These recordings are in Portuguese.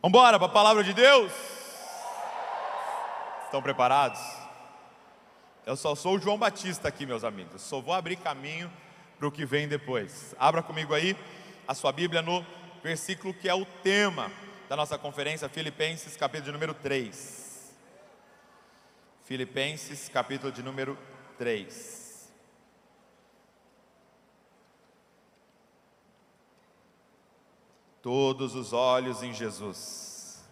Vamos embora para a palavra de Deus? Estão preparados? Eu só sou o João Batista aqui, meus amigos. Só vou abrir caminho para o que vem depois. Abra comigo aí a sua Bíblia no versículo que é o tema da nossa conferência, Filipenses, capítulo de número 3. Filipenses, capítulo de número 3. Todos os olhos em Jesus.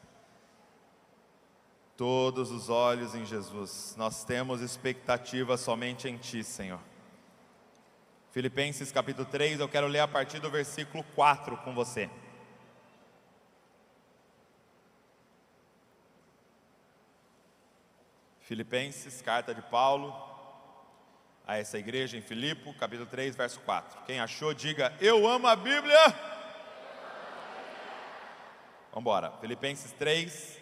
Todos os olhos em Jesus. Nós temos expectativa somente em Ti, Senhor. Filipenses capítulo 3, eu quero ler a partir do versículo 4 com você. Filipenses, carta de Paulo a essa igreja em Filipe, capítulo 3, verso 4. Quem achou, diga: eu amo a Bíblia. Vamos embora. Filipenses 3,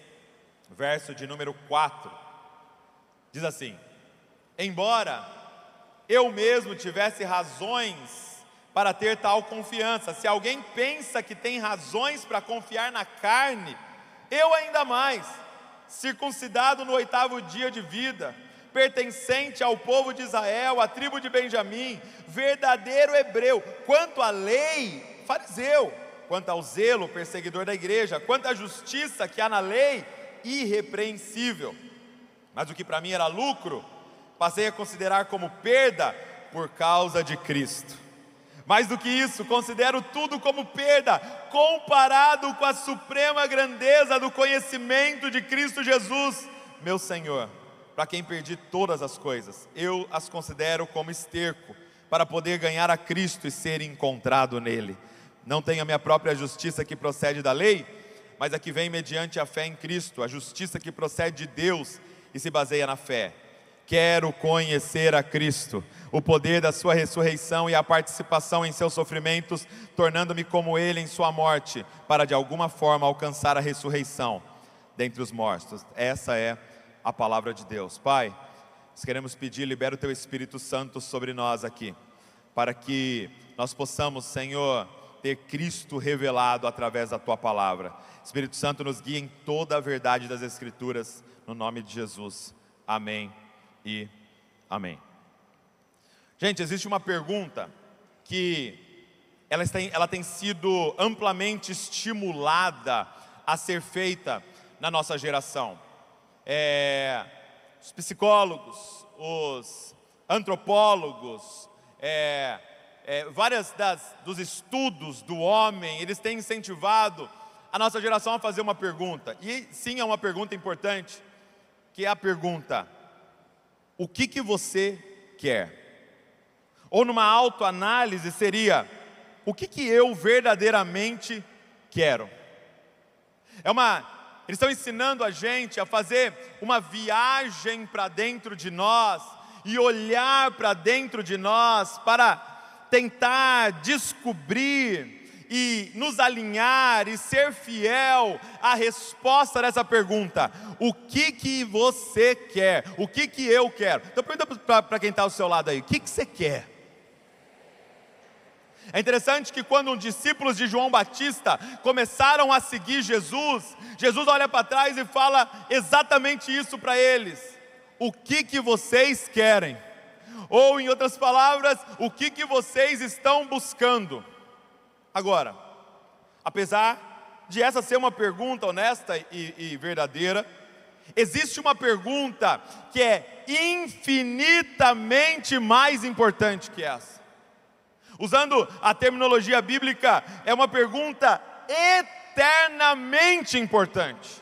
verso de número 4. Diz assim: embora eu mesmo tivesse razões para ter tal confiança, se alguém pensa que tem razões para confiar na carne, eu ainda mais, circuncidado no 8º dia de vida, pertencente ao povo de Israel, à tribo de Benjamim, verdadeiro hebreu, quanto à lei, fariseu, quanto ao zelo, perseguidor da igreja, quanto à justiça que há na lei, irrepreensível. Mas o que para mim era lucro, passei a considerar como perda por causa de Cristo. Mais do que isso, considero tudo como perda, comparado com a suprema grandeza do conhecimento de Cristo Jesus, meu Senhor, para quem perdi todas as coisas. Eu as considero como esterco, para poder ganhar a Cristo e ser encontrado nele. Não tenho a minha própria justiça que procede da lei, mas a que vem mediante a fé em Cristo, a justiça que procede de Deus e se baseia na fé. Quero conhecer a Cristo, o poder da sua ressurreição e a participação em seus sofrimentos, tornando-me como ele em sua morte, para de alguma forma alcançar a ressurreição dentre os mortos. Essa é a palavra de Deus. Pai, nós queremos pedir, libera o teu Espírito Santo sobre nós aqui, para que nós possamos, Senhor, ter Cristo revelado através da tua palavra. Espírito Santo, nos guia em toda a verdade das Escrituras, no nome de Jesus. Amém e amém. Gente, existe uma pergunta que ela tem sido amplamente estimulada a ser feita na nossa geração. Os psicólogos, os antropólogos, várias dos estudos do homem, eles têm incentivado a nossa geração a fazer uma pergunta, e sim, é uma pergunta importante, que é a pergunta: o que você quer? Ou numa autoanálise seria: o que eu verdadeiramente quero? Eles estão ensinando a gente a fazer uma viagem para dentro de nós, e olhar para dentro de nós, para tentar descobrir e nos alinhar e ser fiel à resposta dessa pergunta: o que você quer? O que eu quero? Então pergunta para quem está ao seu lado aí: o que você quer? É interessante que quando os discípulos de João Batista começaram a seguir Jesus, Jesus olha para trás e fala exatamente isso para eles: o que vocês querem? Ou, em outras palavras, o que vocês estão buscando? Agora, apesar de essa ser uma pergunta honesta e verdadeira, existe uma pergunta que é infinitamente mais importante que essa. Usando a terminologia bíblica, é uma pergunta eternamente importante,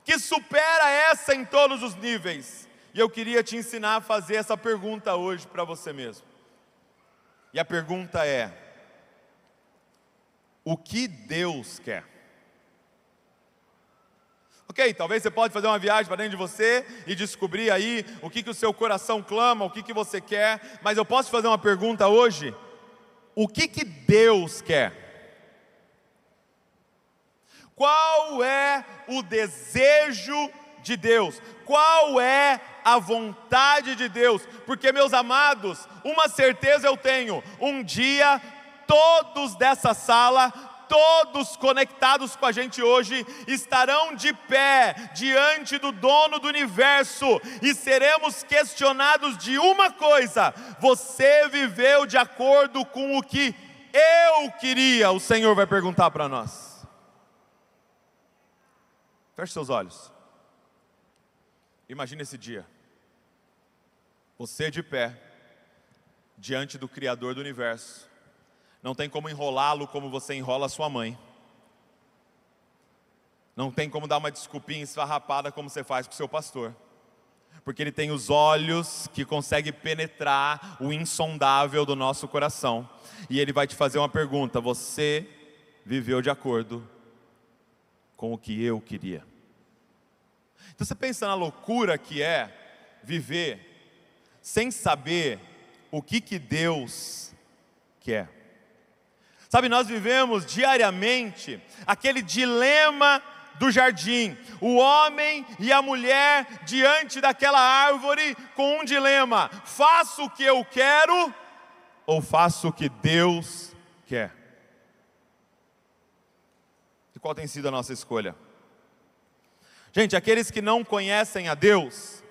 que supera essa em todos os níveis. E eu queria te ensinar a fazer essa pergunta hoje para você mesmo. E a pergunta é: o que Deus quer? Ok, talvez você pode fazer uma viagem para dentro de você e descobrir aí o que o seu coração clama, o que você quer. Mas eu posso fazer uma pergunta hoje: o que Deus quer? Qual é o desejo de Deus? Qual é a vontade de Deus? Porque, meus amados, uma certeza eu tenho: um dia todos dessa sala, todos conectados com a gente hoje estarão de pé diante do dono do universo e seremos questionados de uma coisa: você viveu de acordo com o que eu queria? O Senhor vai perguntar para nós. Feche seus olhos. Imagine esse dia. Você de pé diante do Criador do universo. Não tem como enrolá-lo como você enrola a sua mãe. Não tem como dar uma desculpinha esfarrapada como você faz com o seu pastor. Porque ele tem os olhos que conseguem penetrar o insondável do nosso coração. E ele vai te fazer uma pergunta: você viveu de acordo com o que eu queria? Então você pensa na loucura que é viver sem saber o que Deus quer. Sabe, nós vivemos diariamente aquele dilema do jardim, o homem e a mulher diante daquela árvore com um dilema: faço o que eu quero ou faço o que Deus quer? E qual tem sido a nossa escolha? Gente, aqueles que não conhecem a Deus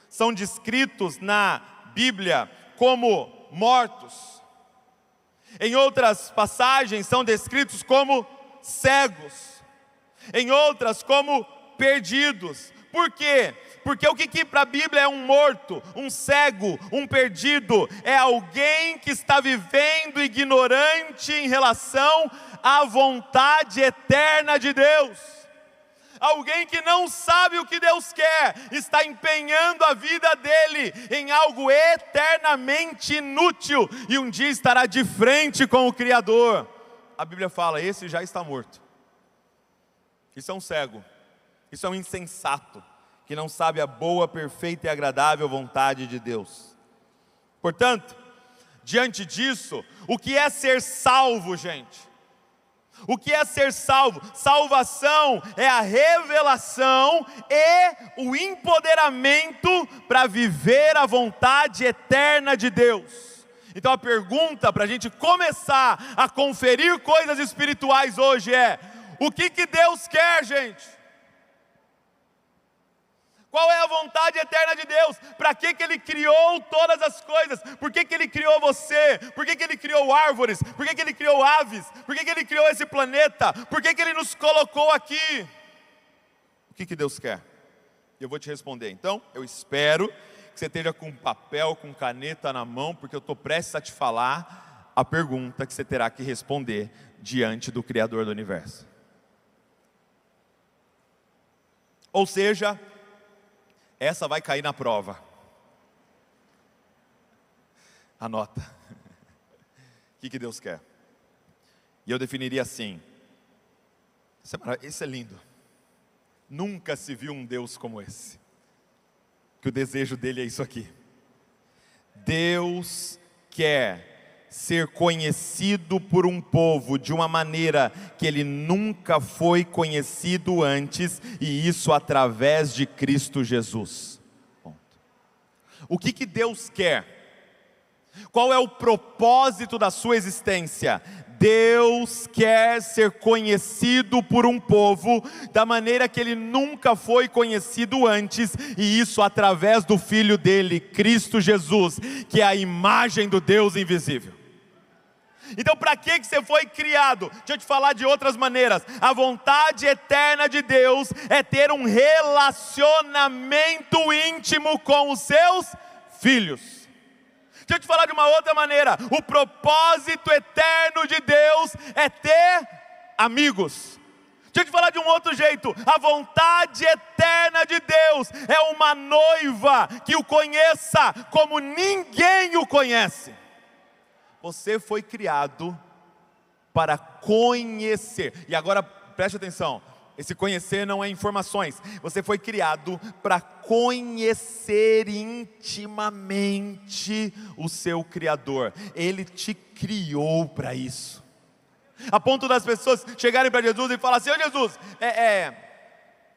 são descritos na Bíblia como mortos. Em outras passagens são descritos como cegos. Em outras como perdidos. Por quê? Porque o que para a Bíblia é um morto, um cego, um perdido? É alguém que está vivendo ignorante em relação à vontade eterna de Deus. Alguém que não sabe o que Deus quer, está empenhando a vida dele em algo eternamente inútil, e um dia estará de frente com o Criador. A Bíblia fala: esse já está morto. Isso é um cego, isso é um insensato, que não sabe a boa, perfeita e agradável vontade de Deus. Portanto, diante disso, o que é ser salvo, gente? O que é ser salvo? Salvação é a revelação e o empoderamento para viver a vontade eterna de Deus. Então a pergunta para a gente começar a conferir coisas espirituais hoje é: o que Deus quer, gente? Qual é a vontade eterna de Deus? Para que Ele criou todas as coisas? Por que Ele criou você? Por que Ele criou árvores? Por que Ele criou aves? Por que Ele criou esse planeta? Por que Ele nos colocou aqui? O que Deus quer? Eu vou te responder. Então, eu espero que você esteja com papel, com caneta na mão, porque eu estou prestes a te falar a pergunta que você terá que responder diante do Criador do Universo. Ou seja, essa vai cair na prova. Anota. O que Deus quer? E eu definiria assim: isso é lindo. Nunca se viu um Deus como esse. Que o desejo dele é isso aqui. Deus quer ser conhecido por um povo de uma maneira que ele nunca foi conhecido antes, e isso através de Cristo Jesus. Ponto. O que Deus quer? Qual é o propósito da sua existência? Deus quer ser conhecido por um povo da maneira que ele nunca foi conhecido antes, e isso através do Filho dele, Cristo Jesus, que é a imagem do Deus invisível. Então para que você foi criado? Deixa eu te falar de outras maneiras. A vontade eterna de Deus é ter um relacionamento íntimo com os seus filhos. Deixa eu te falar de uma outra maneira. O propósito eterno de Deus é ter amigos. Deixa eu te falar de um outro jeito. A vontade eterna de Deus é uma noiva que o conheça como ninguém o conhece. Você foi criado para conhecer. E agora preste atenção, esse conhecer não é informações. Você foi criado para conhecer intimamente o seu Criador. Ele te criou para isso. A ponto das pessoas chegarem para Jesus e falar assim: ô Jesus,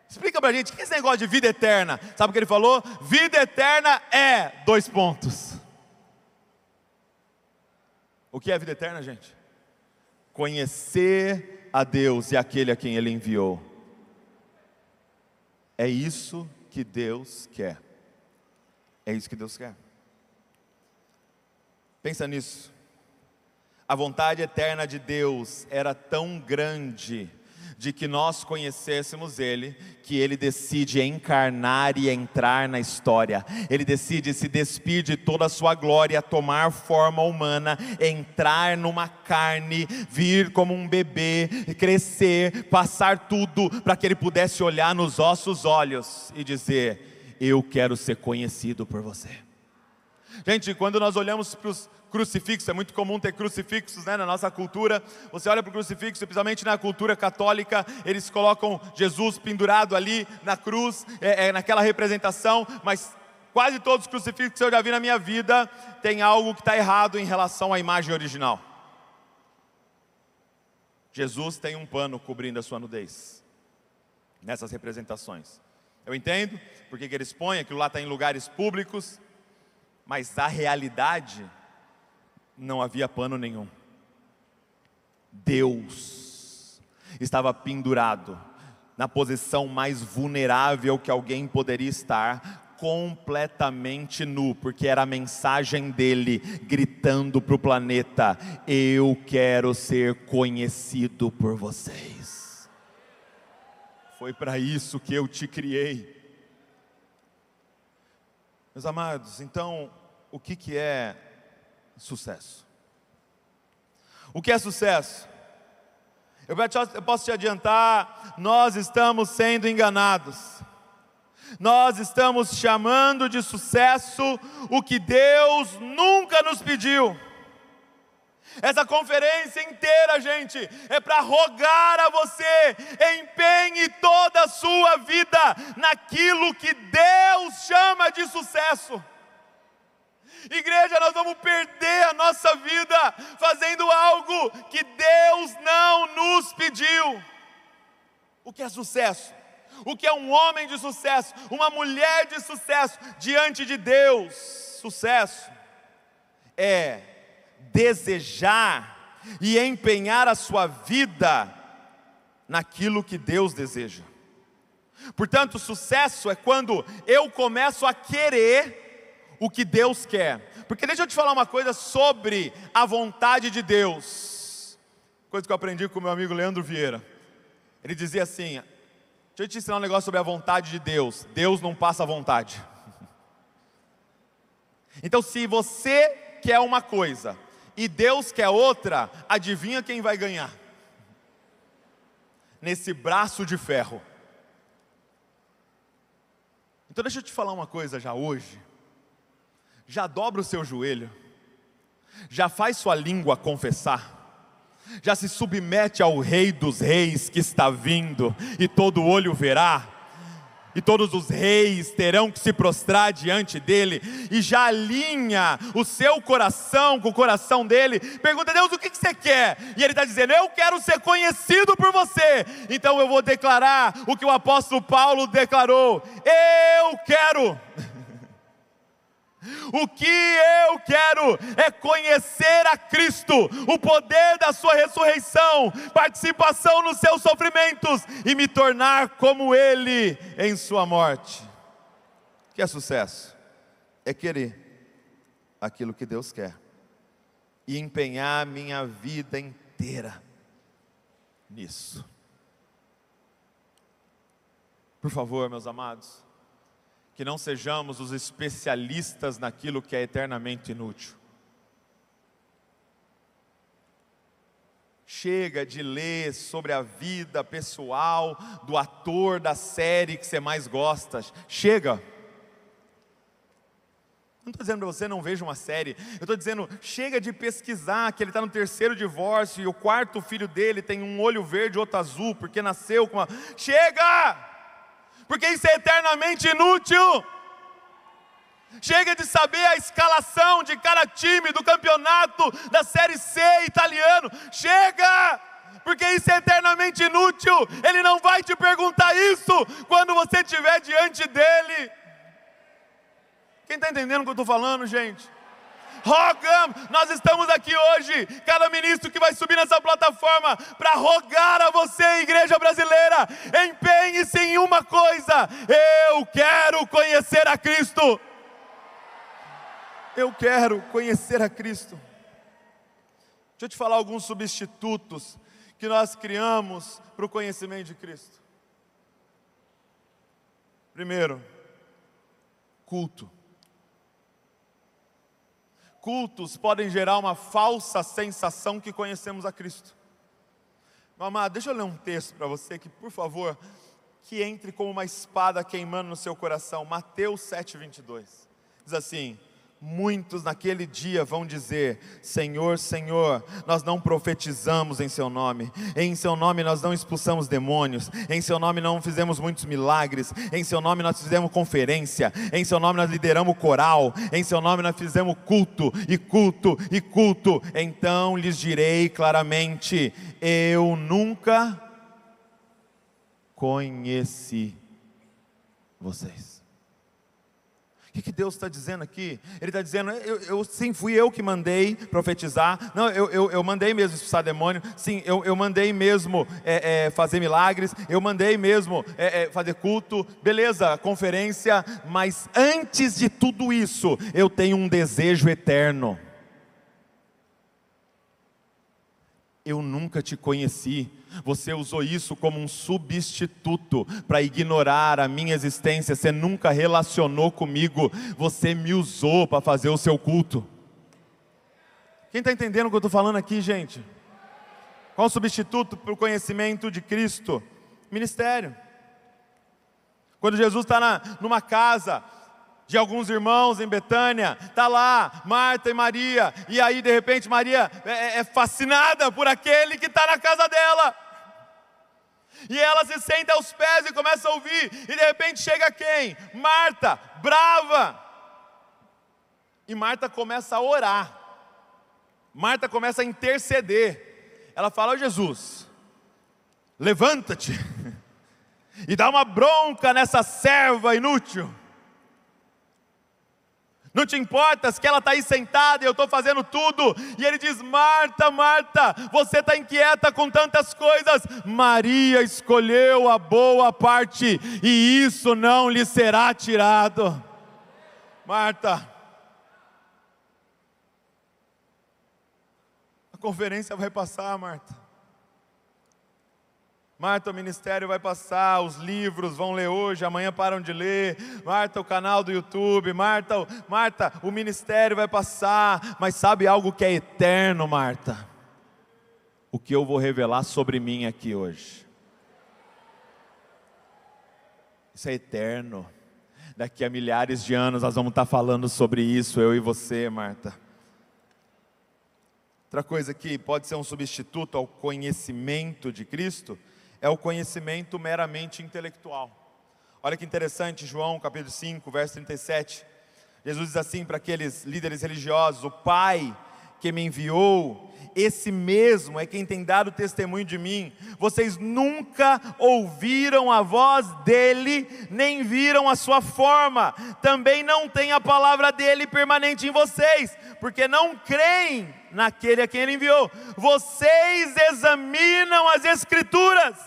explica para a gente, o que é esse negócio de vida eterna? Sabe o que ele falou? Vida eterna é... O que é a vida eterna, gente? Conhecer a Deus e aquele a quem Ele enviou. É isso que Deus quer. É isso que Deus quer. Pensa nisso. A vontade eterna de Deus era tão grande de que nós conhecêssemos Ele, que Ele decide encarnar e entrar na história. Ele decide se despir de toda a sua glória, tomar forma humana, entrar numa carne, vir como um bebê, crescer, passar tudo, para que Ele pudesse olhar nos nossos olhos e dizer: eu quero ser conhecido por você. Gente, quando nós olhamos para os crucifixos, é muito comum ter crucifixos, né, na nossa cultura. Você olha para o crucifixo, principalmente na cultura católica, eles colocam Jesus pendurado ali na cruz, naquela representação, mas quase todos os crucifixos que eu já vi na minha vida, tem algo que está errado em relação à imagem original. Jesus tem um pano cobrindo a sua nudez, nessas representações. Eu entendo porque que eles põem, aquilo lá está em lugares públicos, mas a realidade, não havia pano nenhum. Deus estava pendurado na posição mais vulnerável que alguém poderia estar, completamente nu, porque era a mensagem dele gritando para o planeta: eu quero ser conhecido por vocês. Foi para isso que eu te criei. Meus amados, então, o que é sucesso? O que é sucesso? Eu posso te adiantar, nós estamos sendo enganados. Nós estamos chamando de sucesso o que Deus nunca nos pediu. Essa conferência inteira, gente, é para rogar a você: empenhe toda a sua vida naquilo que Deus chama de sucesso. Igreja, nós vamos perder a nossa vida fazendo algo que Deus não nos pediu. O que é sucesso? O que é um homem de sucesso? Uma mulher de sucesso diante de Deus? Sucesso é desejar e empenhar a sua vida naquilo que Deus deseja. Portanto, sucesso é quando eu começo a querer o que Deus quer. Porque deixa eu te falar uma coisa sobre a vontade de Deus, coisa que eu aprendi com o meu amigo Leandro Vieira. Ele dizia assim: deixa eu te ensinar um negócio sobre a vontade de Deus. Deus não passa vontade. Então, se você quer uma coisa e Deus quer outra, adivinha quem vai ganhar? Nesse braço de ferro. Então deixa eu te falar uma coisa já hoje. Já dobra o seu joelho, já faz sua língua confessar, já se submete ao Rei dos Reis que está vindo, e todo olho verá, e todos os reis terão que se prostrar diante dele, e já alinha o seu coração com o coração dele. Pergunta: Deus, o que você quer? E ele está dizendo: eu quero ser conhecido por você. Então eu vou declarar o que o apóstolo Paulo declarou: eu quero. O que eu quero é conhecer a Cristo, o poder da sua ressurreição, participação nos seus sofrimentos e me tornar como Ele em sua morte. O que é sucesso? É querer aquilo que Deus quer e empenhar a minha vida inteira nisso. Por favor, meus amados, que não sejamos os especialistas naquilo que é eternamente inútil. Chega de ler sobre a vida pessoal do ator da série que você mais gosta. Chega. Não estou dizendo para você não veja uma série. Eu estou dizendo, chega de pesquisar que ele está no 3º divórcio e o 4º filho dele tem um olho verde e outro azul, porque nasceu com uma... Chega! Porque isso é eternamente inútil. Chega de saber a escalação de cada time do campeonato da Série C italiano. Chega! Porque isso é eternamente inútil. Ele não vai te perguntar isso quando você estiver diante dele. Quem está entendendo o que eu estou falando, gente? Rogamos, nós estamos aqui hoje, cada ministro que vai subir nessa plataforma, para rogar a você, igreja brasileira, empenhe-se em uma coisa: eu quero conhecer a Cristo. Eu quero conhecer a Cristo. Deixa eu te falar alguns substitutos que nós criamos para o conhecimento de Cristo. Primeiro, culto. Cultos podem gerar uma falsa sensação que conhecemos a Cristo. Meu amado, deixa eu ler um texto para você que, por favor, que entre como uma espada queimando no seu coração. Mateus 7:22. Diz assim: muitos naquele dia vão dizer: Senhor, Senhor, nós não profetizamos em seu nome, em seu nome nós não expulsamos demônios, em seu nome não fizemos muitos milagres, em seu nome nós fizemos conferência, em seu nome nós lideramos coral, em seu nome nós fizemos culto, e culto, e culto. Então lhes direi claramente: eu nunca conheci vocês. O que Deus está dizendo aqui? Ele está dizendo: sim, fui eu que mandei profetizar. Não, eu mandei mesmo expulsar demônio. Sim, eu mandei mesmo fazer milagres. Eu mandei mesmo fazer culto. Beleza, conferência. Mas antes de tudo isso, eu tenho um desejo eterno. Eu nunca te conheci. Você usou isso como um substituto para ignorar a minha existência. Você nunca relacionou comigo. Você me usou para fazer o seu culto. Quem está entendendo o que eu estou falando aqui, gente? Qual o substituto para o conhecimento de Cristo? Ministério. Quando Jesus está numa casa de alguns irmãos em Betânia, está lá Marta e Maria, e aí de repente Maria é fascinada por aquele que está na casa dela, e ela se senta aos pés e começa a ouvir, e de repente chega quem? Marta, brava, e Marta começa a orar, Marta começa a interceder, ela fala: ó Jesus, levanta-te, e dá uma bronca nessa serva inútil. Não te importas que ela está aí sentada e eu estou fazendo tudo? E ele diz: Marta, Marta, você está inquieta com tantas coisas. Maria escolheu a boa parte, e isso não lhe será tirado. Marta, a conferência vai passar, Marta. Marta, o ministério vai passar, os livros vão ler hoje, amanhã param de ler. Marta, o canal do YouTube. Marta, o ministério vai passar. Mas sabe algo que é eterno, Marta? O que eu vou revelar sobre mim aqui hoje. Isso é eterno. Daqui a milhares de anos nós vamos estar falando sobre isso, eu e você, Marta. Outra coisa que pode ser um substituto ao conhecimento de Cristo é o conhecimento meramente intelectual. Olha que interessante, João capítulo 5, verso 37. Jesus diz assim para aqueles líderes religiosos: o Pai que me enviou, esse mesmo é quem tem dado testemunho de mim. Vocês nunca ouviram a voz dele, nem viram a sua forma. Também não tem a palavra dele permanente em vocês, porque não creem naquele a quem ele enviou. Vocês examinam as Escrituras,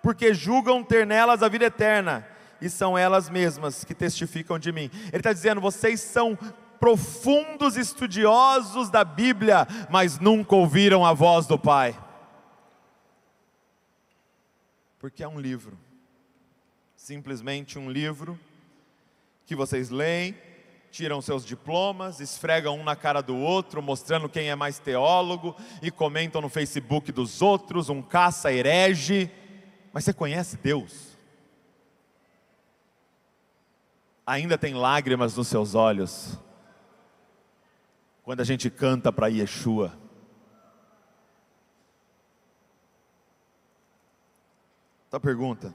porque julgam ter nelas a vida eterna, e são elas mesmas que testificam de mim. Ele está dizendo: vocês são profundos estudiosos da Bíblia, mas nunca ouviram a voz do Pai. Porque é um livro, simplesmente um livro, que vocês leem, tiram seus diplomas, esfregam um na cara do outro, mostrando quem é mais teólogo, e comentam no Facebook dos outros, um caça herege. Mas você conhece Deus? Ainda tem lágrimas nos seus olhos quando a gente canta para Yeshua? Então pergunta: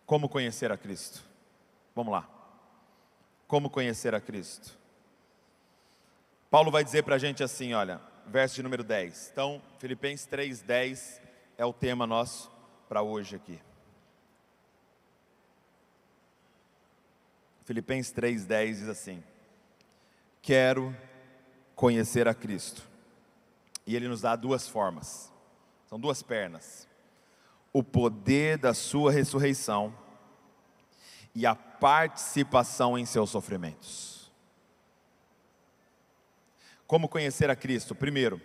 como conhecer a Cristo? Vamos lá. Como conhecer a Cristo? Paulo vai dizer para a gente assim, olha, verso de número 10. Então, Filipenses 3:10 é o tema nosso para hoje aqui. Filipenses 3:10 diz assim: quero conhecer a Cristo. E Ele nos dá duas formas, são duas pernas: o poder da sua ressurreição e a participação em seus sofrimentos. Como conhecer a Cristo? Primeiro,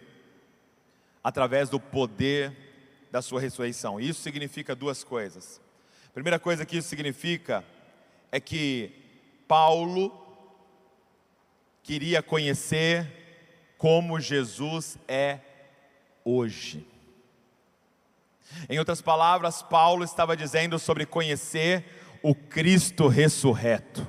através do poder da sua ressurreição. Isso significa duas coisas. A primeira coisa que isso significa é que Paulo queria conhecer como Jesus é hoje. Em outras palavras, Paulo estava dizendo sobre conhecer o Cristo ressurreto.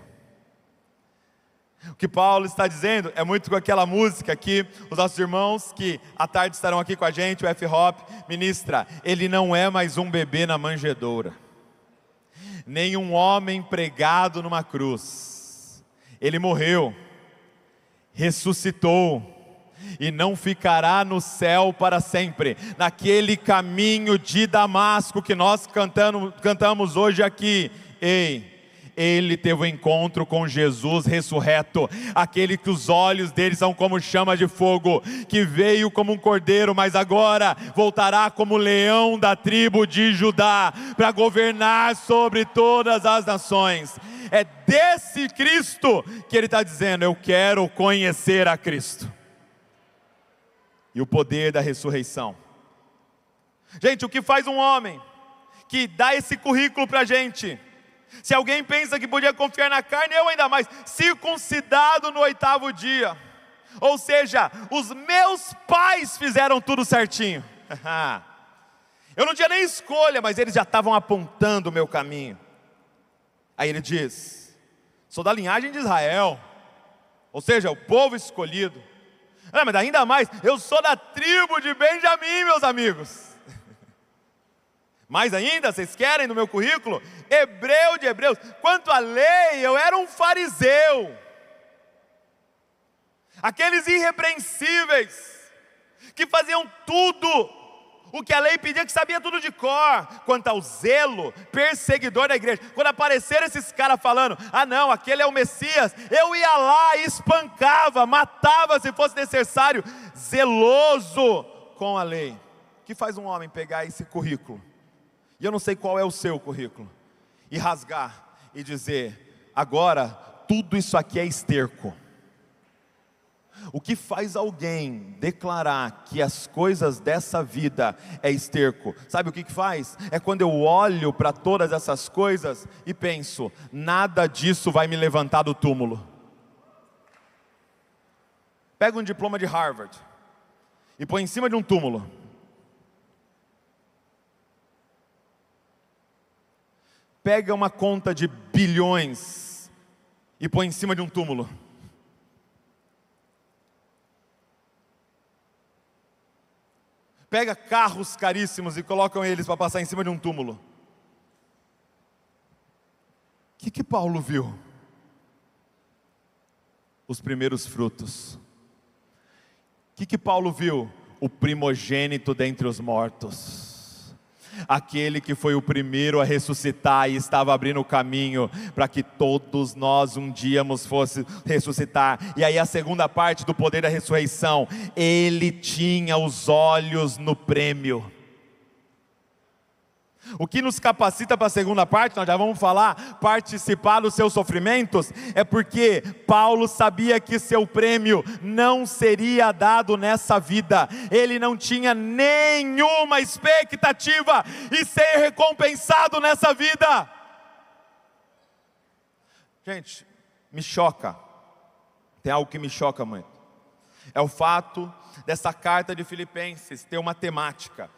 O que Paulo está dizendo é muito com aquela música que os nossos irmãos que à tarde estarão aqui com a gente, o F-Hop, ministra: ele não é mais um bebê na manjedoura, nem um homem pregado numa cruz. Ele morreu, ressuscitou e não ficará no céu para sempre. Naquele caminho de Damasco que nós cantamos hoje aqui, ele teve um encontro com Jesus ressurreto, aquele que os olhos dele são como chama de fogo, que veio como um cordeiro, mas agora voltará como leão da tribo de Judá, para governar sobre todas as nações. É desse Cristo que ele está dizendo: eu quero conhecer a Cristo. E o poder da ressurreição. Gente, o que faz um homem que dá esse currículo para a gente? Se alguém pensa que podia confiar na carne, eu ainda mais: circuncidado no 8º dia. Ou seja, os meus pais fizeram tudo certinho. Eu não tinha nem escolha, mas eles já estavam apontando o meu caminho. Aí ele diz: sou da linhagem de Israel, ou seja, o povo escolhido. Mas ainda mais, eu sou da tribo de Benjamim, meus amigos. Mais ainda, vocês querem no meu currículo? Hebreu de hebreus. Quanto à lei, eu era um fariseu. Aqueles irrepreensíveis, que faziam tudo o que a lei pedia, que sabia tudo de cor. Quanto ao zelo, perseguidor da igreja. Quando apareceram esses caras falando: ah não, aquele é o Messias, eu ia lá e espancava, matava se fosse necessário. Zeloso com a lei. O que faz um homem pegar esse currículo, e eu não sei qual é o seu currículo, e rasgar e dizer: agora tudo isso aqui é esterco? O que faz alguém declarar que as coisas dessa vida é esterco? Sabe o que faz? É quando eu olho para todas essas coisas e penso: nada disso vai me levantar do túmulo. Pega um diploma de Harvard e põe em cima de um túmulo. Pega uma conta de bilhões e põe em cima de um túmulo. Pega carros caríssimos e colocam eles para passar em cima de um túmulo. O que Paulo viu? Os primeiros frutos. O que Paulo viu? O primogênito dentre os mortos. Aquele que foi o primeiro a ressuscitar e estava abrindo o caminho para que todos nós um dia fosse ressuscitar. E aí a segunda parte do poder da ressurreição: ele tinha os olhos no prêmio. O que nos capacita para a segunda parte, nós já vamos falar, participar dos seus sofrimentos, é porque Paulo sabia que seu prêmio não seria dado nessa vida. Ele não tinha nenhuma expectativa em ser recompensado nessa vida. Gente, me choca, tem algo que me choca muito, é o fato dessa carta de Filipenses ter uma temática.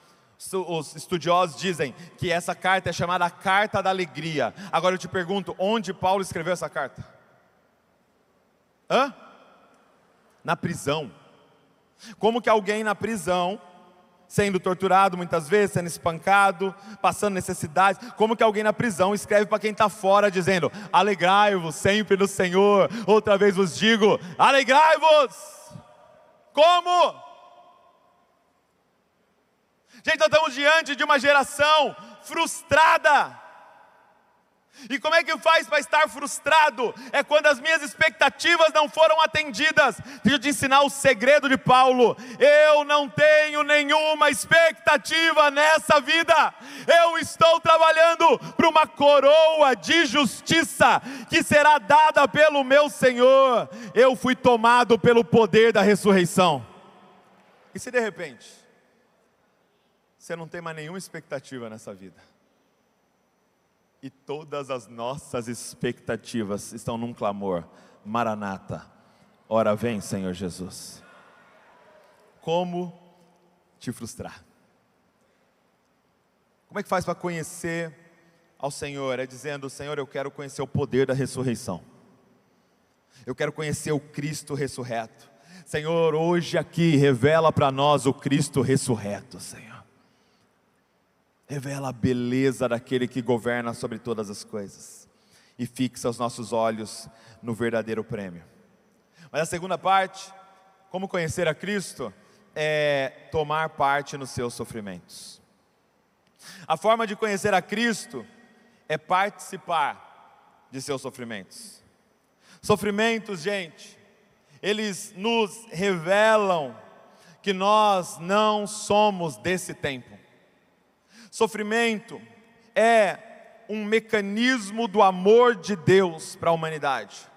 Os estudiosos dizem que essa carta é chamada a Carta da Alegria. Agora eu te pergunto, onde Paulo escreveu essa carta? Na prisão. Como que alguém na prisão, sendo torturado muitas vezes, sendo espancado, passando necessidades, como que alguém na prisão escreve para quem está fora dizendo: alegrai-vos sempre no Senhor, outra vez vos digo, alegrai-vos? Como? Gente, nós estamos diante de uma geração frustrada. E como é que faz para estar frustrado? É quando as minhas expectativas não foram atendidas. Deixa eu te ensinar o segredo de Paulo. Eu não tenho nenhuma expectativa nessa vida. Eu estou trabalhando para uma coroa de justiça que será dada pelo meu Senhor. Eu fui tomado pelo poder da ressurreição. E se de repente você não tem mais nenhuma expectativa nessa vida? E todas as nossas expectativas estão num clamor: Maranata, ora vem, Senhor Jesus. Como te frustrar? Como é que faz para conhecer ao Senhor? É dizendo: Senhor, eu quero conhecer o poder da ressurreição. Eu quero conhecer o Cristo ressurreto. Senhor, hoje aqui revela para nós o Cristo ressurreto, Senhor. Revela a beleza daquele que governa sobre todas as coisas e fixa os nossos olhos no verdadeiro prêmio. Mas a segunda parte, como conhecer a Cristo, é tomar parte nos seus sofrimentos. A forma de conhecer a Cristo é participar de seus sofrimentos. Sofrimentos, gente, eles nos revelam que nós não somos desse tempo. Sofrimento é um mecanismo do amor de Deus para a humanidade.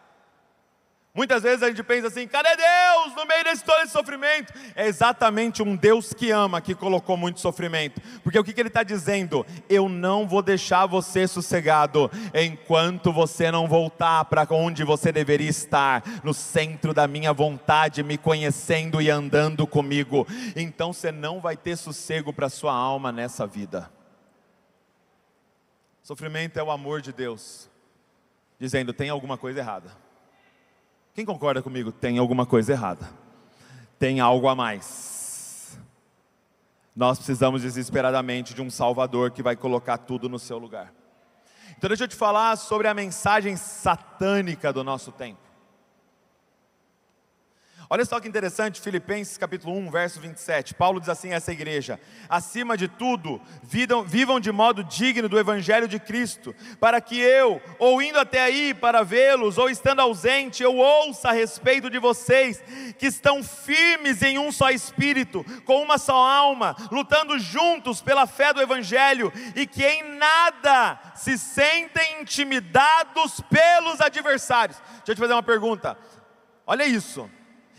Muitas vezes a gente pensa assim: cadê Deus no meio desse todo esse sofrimento? É exatamente um Deus que ama que colocou muito sofrimento. Porque o que Ele está dizendo? Eu não vou deixar você sossegado enquanto você não voltar para onde você deveria estar, no centro da minha vontade, me conhecendo e andando comigo. Então você não vai ter sossego para a sua alma nessa vida. Sofrimento é o amor de Deus dizendo: tem alguma coisa errada. Quem concorda comigo? Tem alguma coisa errada. Tem algo a mais. Nós precisamos desesperadamente de um Salvador que vai colocar tudo no seu lugar. Então deixa eu te falar sobre a mensagem satânica do nosso tempo. Olha só que interessante, Filipenses capítulo 1, verso 27. Paulo diz assim a essa igreja: acima de tudo, vivam de modo digno do Evangelho de Cristo, para que eu, ou indo até aí para vê-los, ou estando ausente, eu ouça a respeito de vocês, que estão firmes em um só Espírito, com uma só alma, lutando juntos pela fé do Evangelho, e que em nada se sentem intimidados pelos adversários. Deixa eu te fazer uma pergunta, olha isso.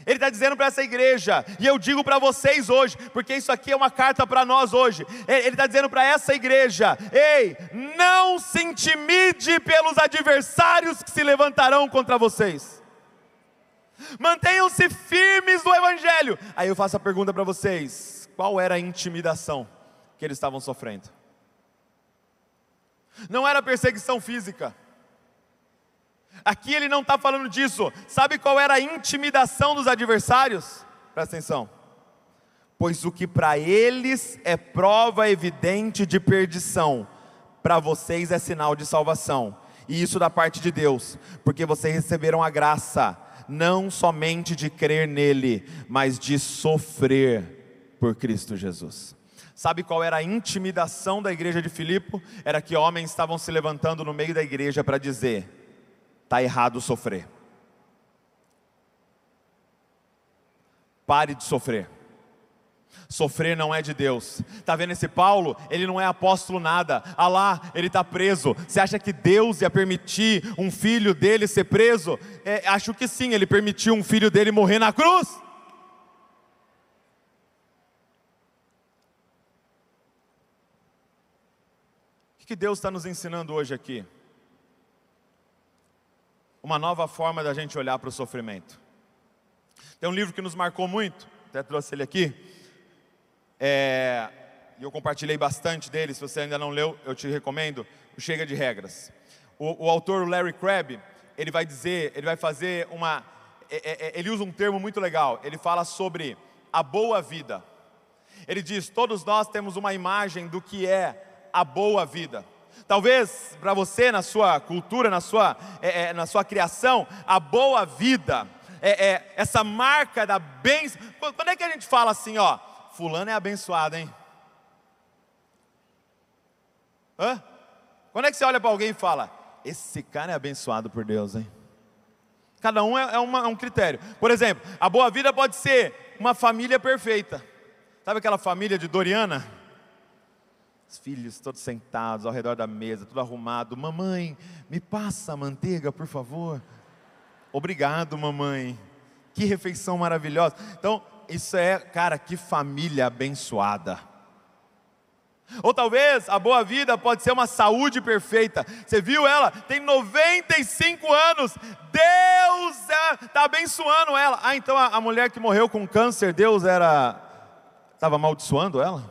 Ele está dizendo para essa igreja, e eu digo para vocês hoje, porque isso aqui é uma carta para nós hoje. Ele está dizendo para essa igreja: ei, não se intimide pelos adversários que se levantarão contra vocês. Mantenham-se firmes no Evangelho. Aí eu faço a pergunta para vocês: qual era a intimidação que eles estavam sofrendo? Não era perseguição física. Aqui ele não está falando disso. Sabe qual era a intimidação dos adversários? Presta atenção. Pois o que para eles é prova evidente de perdição, para vocês é sinal de salvação. E isso da parte de Deus, porque vocês receberam a graça, não somente de crer nele, mas de sofrer por Cristo Jesus. Sabe qual era a intimidação da igreja de Filipe? Era que homens estavam se levantando no meio da igreja para dizer: está errado sofrer. Pare de sofrer. Sofrer não é de Deus. Está vendo esse Paulo? Ele não é apóstolo nada. Ah lá, ele está preso. Você acha que Deus ia permitir um filho dele ser preso? Acho que sim, ele permitiu um filho dele morrer na cruz. O que Deus está nos ensinando hoje aqui? Uma nova forma da gente olhar para o sofrimento. Tem um livro que nos marcou muito, até trouxe ele aqui, e eu compartilhei bastante dele. Se você ainda não leu, eu te recomendo, o Chega de Regras. O autor Larry Crabb, ele vai fazer ele usa um termo muito legal. Ele fala sobre a boa vida. Ele diz: todos nós temos uma imagem do que é a boa vida. Talvez para você, na sua cultura, na sua criação, a boa vida essa marca da bênção. Quando é que a gente fala assim, ó, fulano é abençoado, hein? Quando é que você olha para alguém e fala: esse cara é abençoado por Deus, hein? Cada um é um critério. Por exemplo, a boa vida pode ser uma família perfeita. Sabe aquela família de Doriana? Os filhos todos sentados ao redor da mesa, tudo arrumado. Mamãe, me passa a manteiga, por favor. Obrigado, mamãe. Que refeição maravilhosa. Então, isso é, cara, que família abençoada. Ou talvez a boa vida pode ser uma saúde perfeita. Você viu ela? Tem 95 anos. Deus está abençoando ela. Ah, então a mulher que morreu com câncer, Deus estava amaldiçoando ela?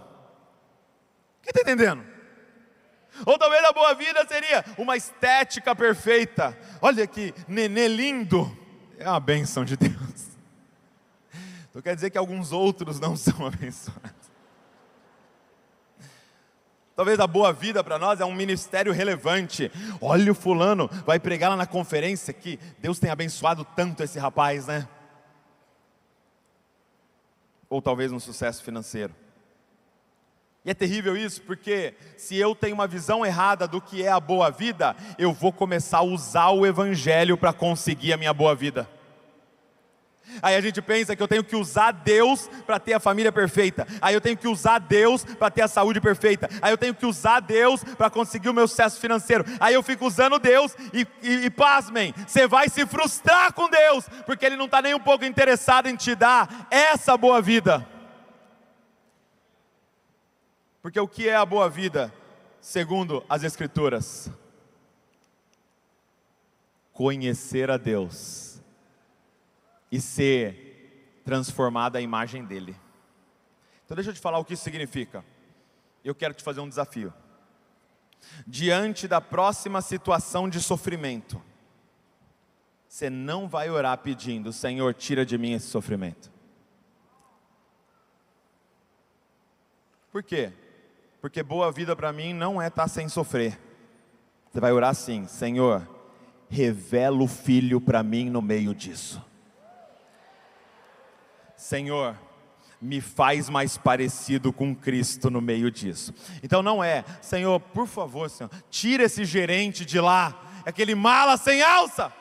Quem está entendendo? Ou talvez a boa vida seria uma estética perfeita. Olha que nenê lindo. É uma bênção de Deus. Então quer dizer que alguns outros não são abençoados. Talvez a boa vida para nós é um ministério relevante. Olha, o fulano vai pregar lá na conferência que Deus tem abençoado tanto esse rapaz, né? Ou talvez um sucesso financeiro. E é terrível isso, porque se eu tenho uma visão errada do que é a boa vida, eu vou começar a usar o evangelho para conseguir a minha boa vida. Aí a gente pensa que eu tenho que usar Deus para ter a família perfeita. Aí eu tenho que usar Deus para ter a saúde perfeita. Aí eu tenho que usar Deus para conseguir o meu sucesso financeiro. Aí eu fico usando Deus e pasmem, você vai se frustrar com Deus, porque Ele não está nem um pouco interessado em te dar essa boa vida. Porque o que é a boa vida, segundo as Escrituras? Conhecer a Deus e ser transformado à imagem dEle. Então deixa eu te falar o que isso significa. Eu quero te fazer um desafio. Diante da próxima situação de sofrimento, você não vai orar pedindo: Senhor, tira de mim esse sofrimento. Por quê? Porque boa vida para mim não é estar sem sofrer. Você vai orar assim: Senhor, revela o Filho para mim no meio disso. Senhor, me faz mais parecido com Cristo no meio disso. Então não é: Senhor, por favor, Senhor, tira esse gerente de lá, aquele mala sem alça.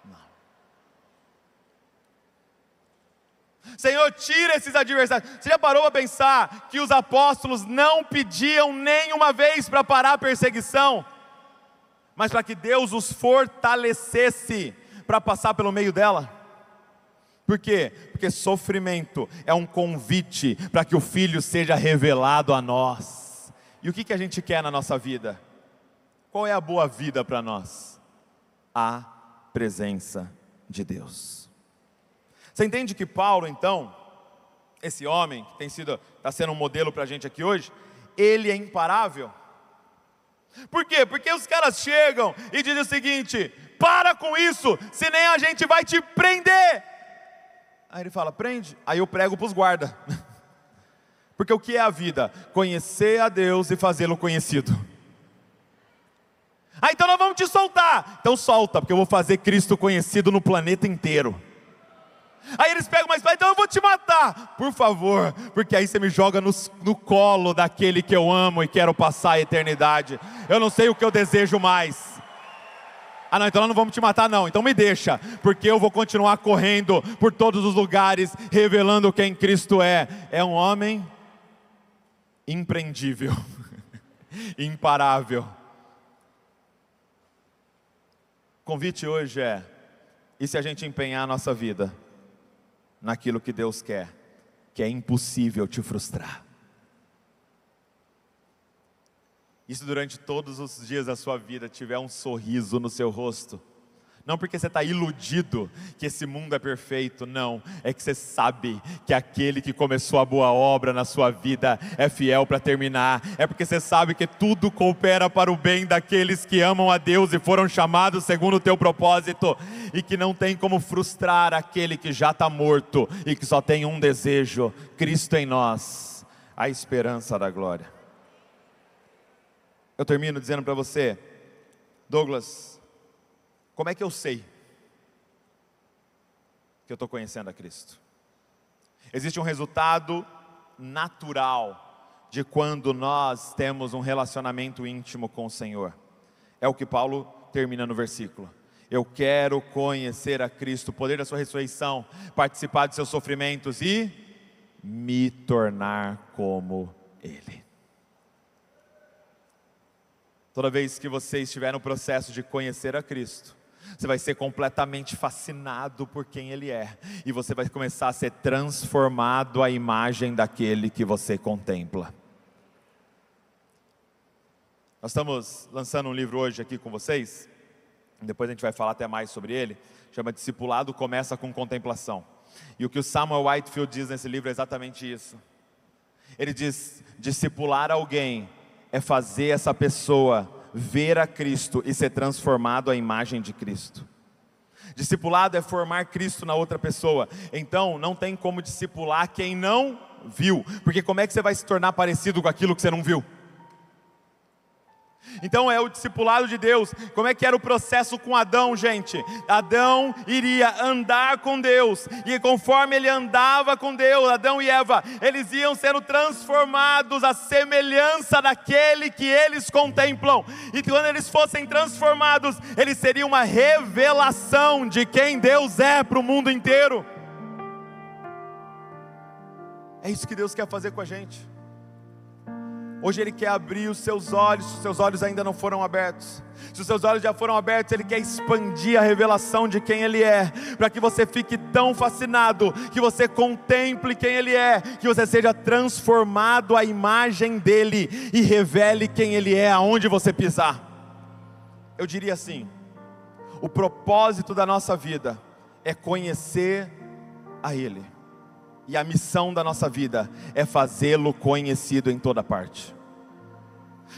Não. Senhor, tira esses adversários. Você já parou para pensar que os apóstolos não pediam nenhuma vez para parar a perseguição, mas para que Deus os fortalecesse para passar pelo meio dela? Por quê? Porque sofrimento é um convite para que o Filho seja revelado a nós. E o que a gente quer na nossa vida? Qual é a boa vida para nós? A presença de Deus. Você entende que Paulo, então, esse homem que está sendo um modelo para a gente aqui hoje, ele é imparável? Por quê? Porque os caras chegam e dizem o seguinte: para com isso, senão a gente vai te prender. Aí ele fala: prende. Aí eu prego para os guardas. Porque o que é a vida? Conhecer a Deus e fazê-lo conhecido. Ah, então nós vamos te soltar. Então solta, porque eu vou fazer Cristo conhecido no planeta inteiro. Aí eles pegam, mas então eu vou te matar. Por favor, porque aí você me joga no colo daquele que eu amo e quero passar a eternidade. Eu não sei o que eu desejo mais. Ah não, então nós não vamos te matar não, então me deixa, porque eu vou continuar correndo por todos os lugares, revelando quem Cristo é. É um homem imprendível, imparável. O convite hoje é: e se a gente empenhar a nossa vida naquilo que Deus quer, que é impossível te frustrar? Isso durante todos os dias da sua vida tiver um sorriso no seu rosto. Não porque você está iludido que esse mundo é perfeito, não. É que você sabe que aquele que começou a boa obra na sua vida é fiel para terminar. É porque você sabe que tudo coopera para o bem daqueles que amam a Deus e foram chamados segundo o teu propósito. E que não tem como frustrar aquele que já está morto e que só tem um desejo: Cristo em nós, a esperança da glória. Eu termino dizendo para você: Douglas, como é que eu sei que eu estou conhecendo a Cristo? Existe um resultado natural de quando nós temos um relacionamento íntimo com o Senhor. É o que Paulo termina no versículo. Eu quero conhecer a Cristo, o poder da sua ressurreição, participar de seus sofrimentos e me tornar como Ele. Toda vez que você estiver no processo de conhecer a Cristo, você vai ser completamente fascinado por quem Ele é, e você vai começar a ser transformado à imagem daquele que você contempla. Nós estamos lançando um livro hoje aqui com vocês, depois a gente vai falar até mais sobre ele, chama Discipulado Começa com Contemplação. E o que o Samuel Whitefield diz nesse livro é exatamente isso. Ele diz: discipular alguém é fazer essa pessoa ver a Cristo e ser transformado à imagem de Cristo. Discipulado é formar Cristo na outra pessoa. Então não tem como discipular quem não viu, porque como é que você vai se tornar parecido com aquilo que você não viu? Então é o discipulado de Deus. Como é que era o processo com Adão, gente? Adão iria andar com Deus, e conforme ele andava com Deus, Adão e Eva, eles iam sendo transformados à semelhança daquele que eles contemplam. E quando eles fossem transformados, eles seriam uma revelação de quem Deus é para o mundo inteiro. É isso que Deus quer fazer com a gente. Hoje Ele quer abrir os seus olhos, se os seus olhos ainda não foram abertos. Se os seus olhos já foram abertos, Ele quer expandir a revelação de quem Ele é, para que você fique tão fascinado, que você contemple quem Ele é, que você seja transformado à imagem dEle, e revele quem Ele é aonde você pisar. Eu diria assim: o propósito da nossa vida é conhecer a Ele. E a missão da nossa vida é fazê-lo conhecido em toda parte.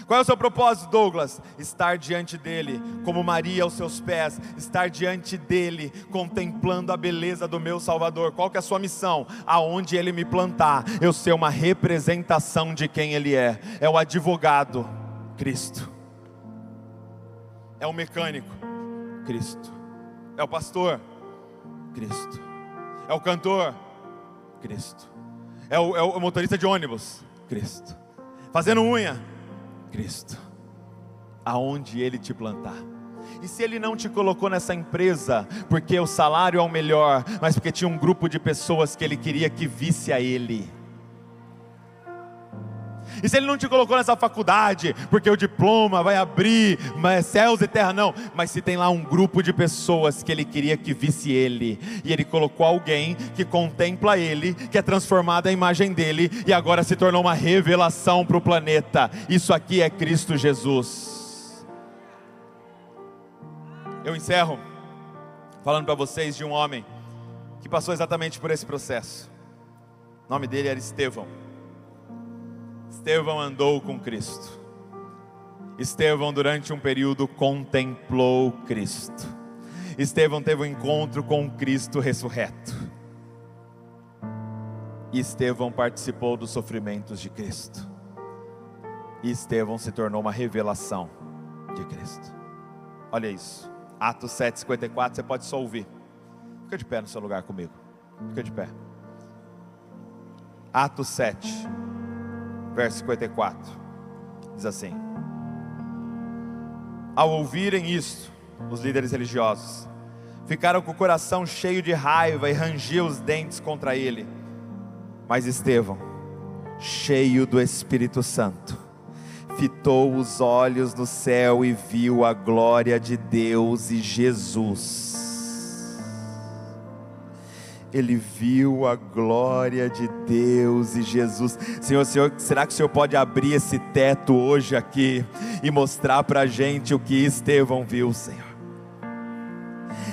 Qual é o seu propósito, Douglas? Estar diante dEle, como Maria aos seus pés, estar diante dEle, contemplando a beleza do meu Salvador. Qual que é a sua missão? Aonde Ele me plantar, eu ser uma representação de quem Ele é. É o advogado, Cristo. É o mecânico, Cristo. É o pastor, Cristo. É o cantor, Cristo. É o motorista de ônibus, Cristo. Fazendo unha, Cristo. Aonde Ele te plantar. E se Ele não te colocou nessa empresa porque o salário é o melhor, mas porque tinha um grupo de pessoas que Ele queria que visse a Ele? E se Ele não te colocou nessa faculdade porque o diploma vai abrir céus e terra, não, mas se tem lá um grupo de pessoas que Ele queria que visse Ele, e Ele colocou alguém que contempla Ele, que é transformado à imagem dEle, e agora se tornou uma revelação para o planeta. Isso aqui é Cristo Jesus. Eu encerro falando para vocês de um homem que passou exatamente por esse processo. O nome dele era Estevão. Estevão andou com Cristo. Estevão, durante um período, contemplou Cristo. Estevão teve um encontro com Cristo ressurreto. E Estevão participou dos sofrimentos de Cristo. E Estevão se tornou uma revelação de Cristo. Olha isso, Atos 7:54, você pode só ouvir. Fica de pé no seu lugar comigo. Fica de pé. Atos 7, verso 54, diz assim: ao ouvirem isto, os líderes religiosos ficaram com o coração cheio de raiva e rangiam os dentes contra ele. Mas Estevão, cheio do Espírito Santo, fitou os olhos no céu e viu a glória de Deus e Jesus. Ele viu a glória de Deus e Jesus. Senhor, será que o Senhor pode abrir esse teto hoje aqui e mostrar para a gente o que Estevão viu, Senhor?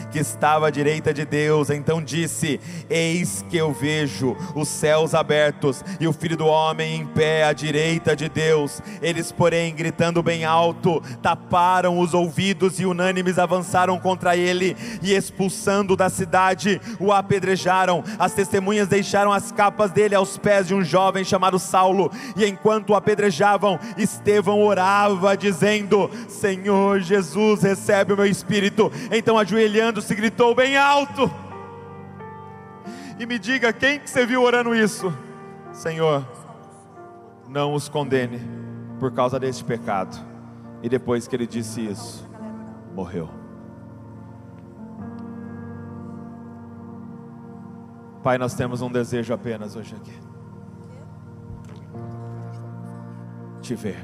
Que estava à direita de Deus, então disse: eis que eu vejo os céus abertos e o Filho do Homem em pé à direita de Deus. Eles, porém, gritando bem alto, taparam os ouvidos e unânimes avançaram contra ele, e expulsando da cidade, o apedrejaram. As testemunhas deixaram as capas dele aos pés de um jovem chamado Saulo, e enquanto o apedrejavam, Estevão orava dizendo: Senhor Jesus, recebe o meu espírito. Então, ajoelhando, se gritou bem alto. E me diga, quem que você viu orando isso? Senhor, não os condene por causa deste pecado. E depois que ele disse isso, morreu. Pai, nós temos um desejo apenas hoje aqui: te ver.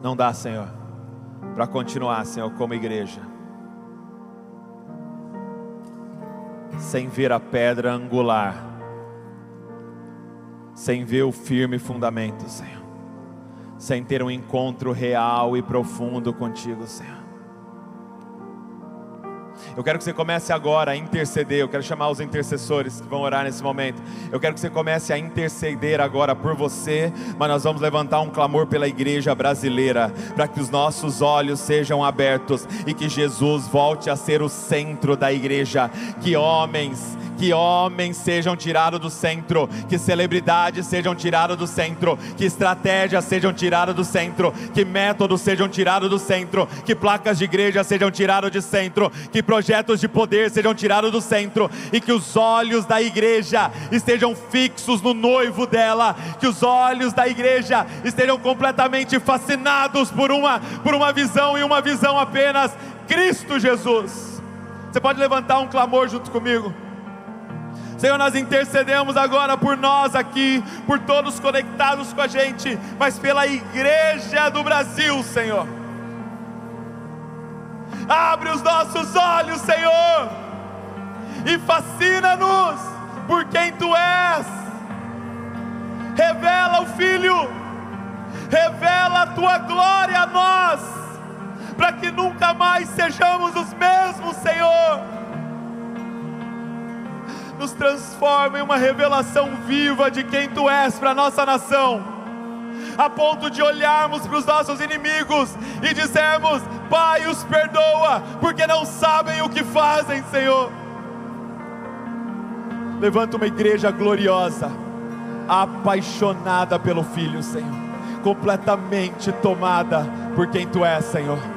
Não dá, Senhor, para continuar, Senhor, como igreja, sem ver a pedra angular, sem ver o firme fundamento, Senhor, sem ter um encontro real e profundo contigo, Senhor. Eu quero que você comece agora a interceder. Eu quero chamar os intercessores que vão orar nesse momento. Eu quero que você comece a interceder agora por você, mas nós vamos levantar um clamor pela igreja brasileira, para que os nossos olhos sejam abertos e que Jesus volte a ser o centro da igreja. Que homens sejam tirados do centro, que celebridades sejam tiradas do centro, que estratégias sejam tiradas do centro, que métodos sejam tirados do centro, que placas de igreja sejam tiradas do centro, que projetos de poder sejam tirados do centro, e que os olhos da igreja estejam fixos no noivo dela, que os olhos da igreja estejam completamente fascinados por uma visão, e uma visão apenas: Cristo Jesus. Você pode levantar um clamor junto comigo? Senhor, nós intercedemos agora por nós aqui, por todos conectados com a gente, mas pela igreja do Brasil, Senhor. Abre os nossos olhos, Senhor, e fascina-nos por quem Tu és. Revela o Filho, revela a Tua glória a nós, para que nunca mais sejamos os mesmos, Senhor. Nos transforma em uma revelação viva de quem Tu és para a nossa nação, a ponto de olharmos para os nossos inimigos e dizermos: Pai, os perdoa, porque não sabem o que fazem, Senhor. Levanta uma igreja gloriosa, apaixonada pelo Filho, Senhor, completamente tomada por quem Tu és, Senhor.